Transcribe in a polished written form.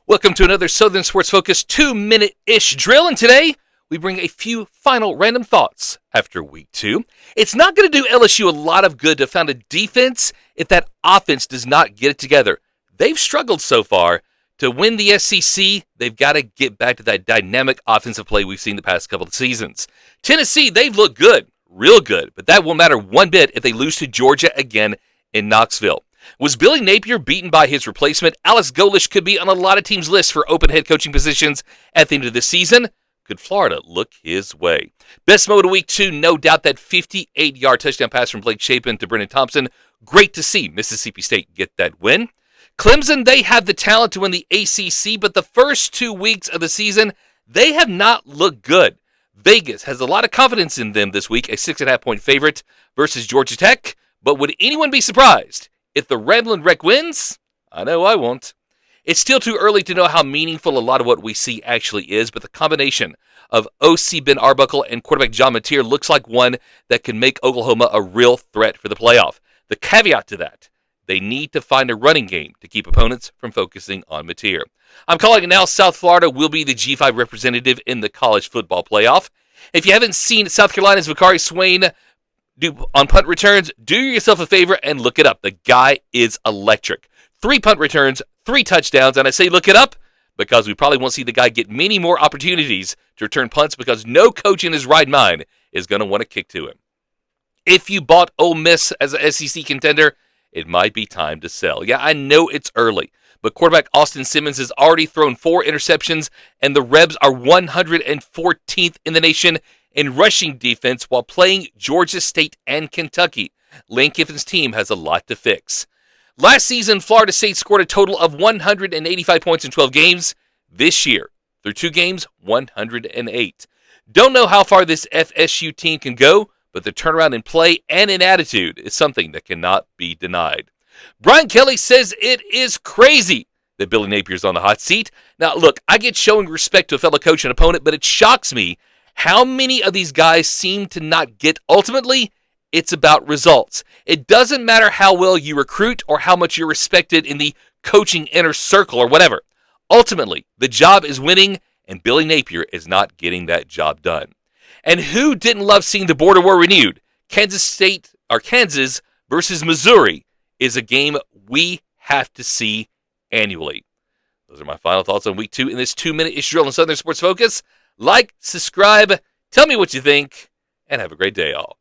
Welcome to another Southern Sports Focus 2-minute-ish drill, and today we bring a few final random thoughts after week 2. It's not going to do LSU a lot of good to found a defense if that offense does not get it together. They've struggled so far. To win the SEC, they've got to get back to that dynamic offensive play we've seen the past couple of seasons. Tennessee, they've looked good, real good, but that won't matter one bit if they lose to Georgia again in Knoxville. Was Billy Napier beaten by his replacement? Alex Golesh could be on a lot of teams' lists for open head coaching positions at the end of the season. Could Florida look his way? Best moment of week 2, no doubt that 58-yard touchdown pass from Blake Shapen to Brennan Thompson. Great to see Mississippi State get that win. Clemson, they have the talent to win the ACC, but the first 2 weeks of the season, they have not looked good. Vegas has a lot of confidence in them this week, a 6.5-point favorite versus Georgia Tech. But would anyone be surprised if the Ramblin' Wreck wins? I know I won't. It's still too early to know how meaningful a lot of what we see actually is, but the combination of O.C. Ben Arbuckle and quarterback John Mateer looks like one that can make Oklahoma a real threat for the playoff. The caveat to that, they need to find a running game to keep opponents from focusing on Mateer. I'm calling it now. South Florida will be the G5 representative in the college football playoff. If you haven't seen South Carolina's Vakari Swain do on punt returns, do yourself a favor and look it up. The guy is electric. 3 punt returns, 3 touchdowns, and I say look it up because we probably won't see the guy get many more opportunities to return punts because no coach in his right mind is going to want to kick to him. If you bought Ole Miss as an SEC contender, it might be time to sell. Yeah, I know it's early, but quarterback Austin Simmons has already thrown 4 interceptions, and the Rebs are 114th in the nation in rushing defense while playing Georgia State and Kentucky. Lane Kiffin's team has a lot to fix. Last season, Florida State scored a total of 185 points in 12 games. This year, through 2 games, 108. Don't know how far this FSU team can go, but the turnaround in play and in attitude is something that cannot be denied. Brian Kelly says it is crazy that Billy Napier's on the hot seat. Now, look, I get showing respect to a fellow coach and opponent, but it shocks me how many of these guys seem to not get. Ultimately, it's about results. It doesn't matter how well you recruit or how much you're respected in the coaching inner circle or whatever. Ultimately, the job is winning, and Billy Napier is not getting that job done. And who didn't love seeing the border war renewed? Kansas versus Missouri is a game we have to see annually. Those are my final thoughts on week 2 in this 2-minute-ish drill on Southern Sports Focus. Like, subscribe, tell me what you think, and have a great day, all.